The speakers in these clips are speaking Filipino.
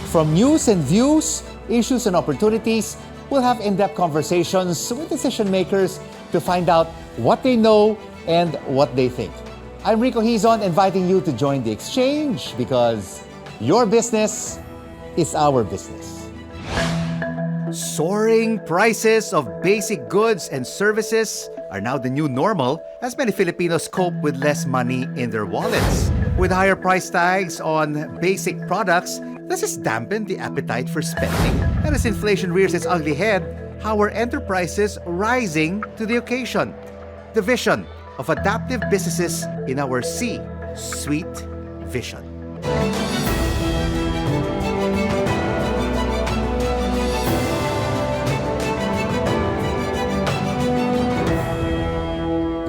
From news and views, issues and opportunities, we'll have in-depth conversations with decision makers to find out what they know and what they think. I'm Rico Hizon, inviting you to join the exchange because your business is our business. Soaring prices of basic goods and services are now the new normal as many Filipinos cope with less money in their wallets. With higher price tags on basic products, does this dampen the appetite for spending? And as inflation rears its ugly head, how are enterprises rising to the occasion? The vision of adaptive businesses in our C-Suite vision.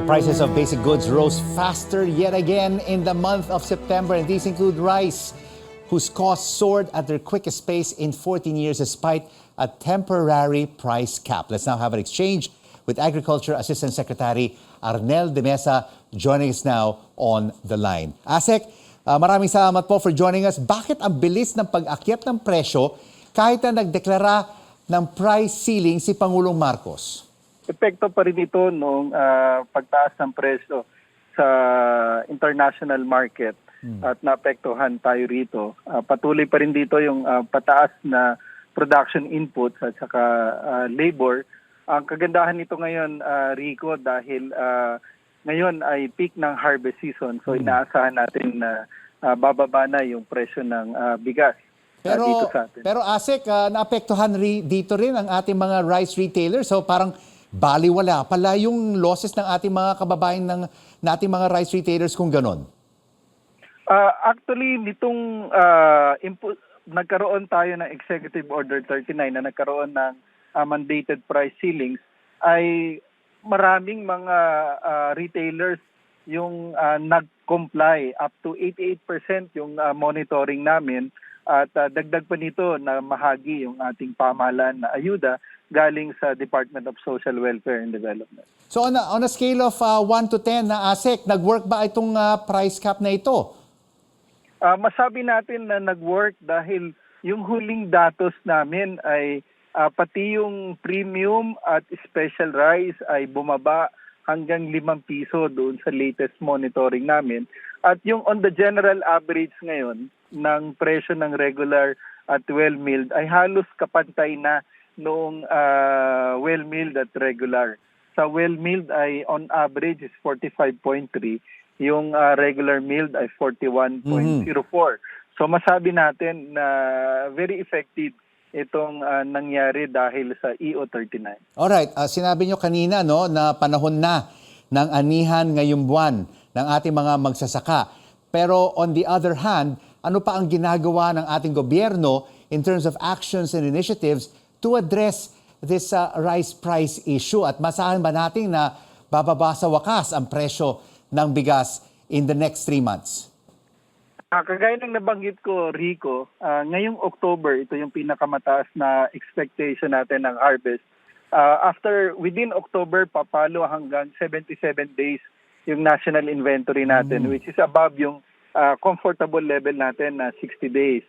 Prices of basic goods rose faster yet again in the month of September, and these include rice, whose costs soared at their quickest pace in 14 years despite a temporary price cap. Let's now have an exchange with Agriculture Assistant Secretary Arnel de Mesa joining us now on the line. Asek, maraming salamat po for joining us. Bakit ang bilis ng pag-akyat ng presyo kahit na nagdeklara ng price ceiling si Pangulong Marcos? Epekto pa rin ito noong pagtaas ng presyo sa international market at naapektuhan tayo rito. Patuloy pa rin dito yung pataas na production inputs at saka labor. Ang kagandahan nito ngayon, Rico, dahil ngayon ay peak ng harvest season. So inaasahan natin na bababa na yung presyo ng bigas dito sa atin. Pero Asek, naapektuhan dito rin ang ating mga rice retailers. So parang baliwala pala yung losses ng ating mga kababayan nating mga rice retailers kung ganon. Actually, nitong nagkaroon tayo ng Executive Order 39 na nagkaroon ng mandated price ceilings, ay maraming mga retailers yung nag-comply. Up to 88% yung monitoring namin. At dagdag pa nito na mahagi yung ating pamahalaan na ayuda galing sa Department of Social Welfare and Development. So on a scale of 1 to 10 na Asek, nag-work ba itong price cap na ito? Masabi natin na nag-work dahil yung huling datos namin ay pati yung premium at special rice ay bumaba hanggang 5 piso doon sa latest monitoring namin. At yung on the general average ngayon ng presyo ng regular at well-milled ay halos kapantay na noong well-milled at regular. Sa well-milled ay on average is 45.3, yung regular milled ay 41.04. So masabi natin na very effective itong nangyari dahil sa EO39. Alright, sinabi nyo kanina no, na panahon na ng anihan ngayong buwan ng ating mga magsasaka. Pero on the other hand, ano pa ang ginagawa ng ating gobyerno in terms of actions and initiatives to address this rice price issue? At masahan ba natin na bababa sa wakas ang presyo ng bigas in the next 3 months? Kagaya ng nabanggit ko, Rico, ngayong October, ito yung pinakamataas na expectation natin ng harvest. Within October, papalo hanggang 77 days yung national inventory natin, which is above yung comfortable level natin na 60 days.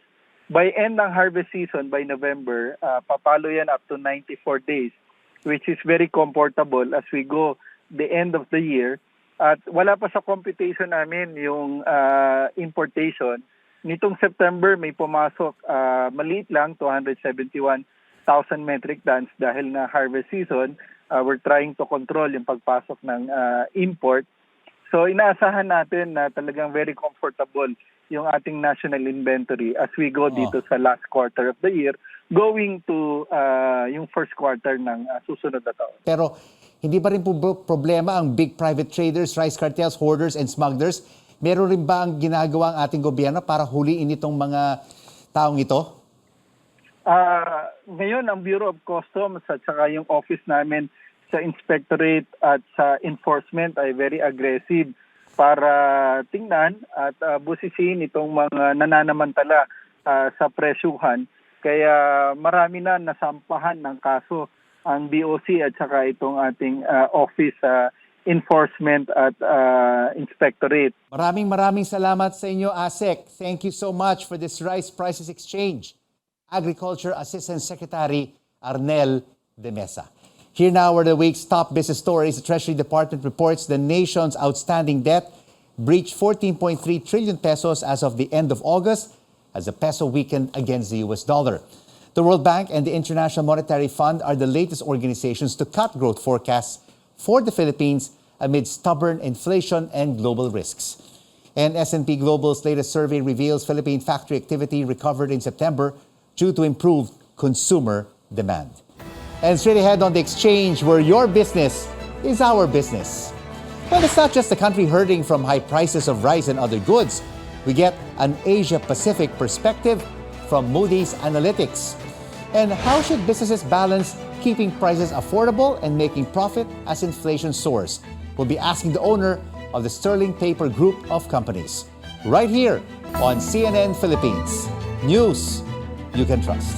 By end ng harvest season, by November, papalo yan up to 94 days, which is very comfortable as we go the end of the year. At wala pa sa computation namin yung importation. Nitong September, may pumasok, maliit lang, 271,000 metric tons dahil na harvest season. We're trying to control yung pagpasok ng import. So inaasahan natin na talagang very comfortable yung ating national inventory as we go dito sa last quarter of the year, going to yung first quarter ng susunod na taon. Pero hindi ba rin po problema ang big private traders, rice cartels, hoarders, and smugglers? Meron rin ba ang ginagawa ang ating gobyerno para huliin itong mga taong ito? Ngayon, ang Bureau of Customs at saka yung office namin sa inspectorate at sa enforcement ay very aggressive para tingnan at busisiin itong mga nananamantala sa presyuhan. Kaya marami na nasampahan ng kaso ang BOC at saka itong ating office enforcement at inspectorate. Maraming salamat sa inyo, Asek. Thank you so much for this rice prices exchange. Agriculture Assistant Secretary Arnel de Mesa. Here now are the week's top business stories. The Treasury Department reports the nation's outstanding debt breached 14.3 trillion pesos as of the end of August as the peso weakened against the US dollar. The World Bank and the International Monetary Fund are the latest organizations to cut growth forecasts for the Philippines amid stubborn inflation and global risks. And S&P Global's latest survey reveals Philippine factory activity recovered in September due to improved consumer demand. And straight ahead on the exchange, where your business is our business. Well, it's not just the country hurting from high prices of rice and other goods. We get an Asia-Pacific perspective from Moody's Analytics. And how should businesses balance keeping prices affordable and making profit as inflation soars? We'll be asking the owner of the Sterling Paper Group of Companies right here on CNN Philippines. News you can trust.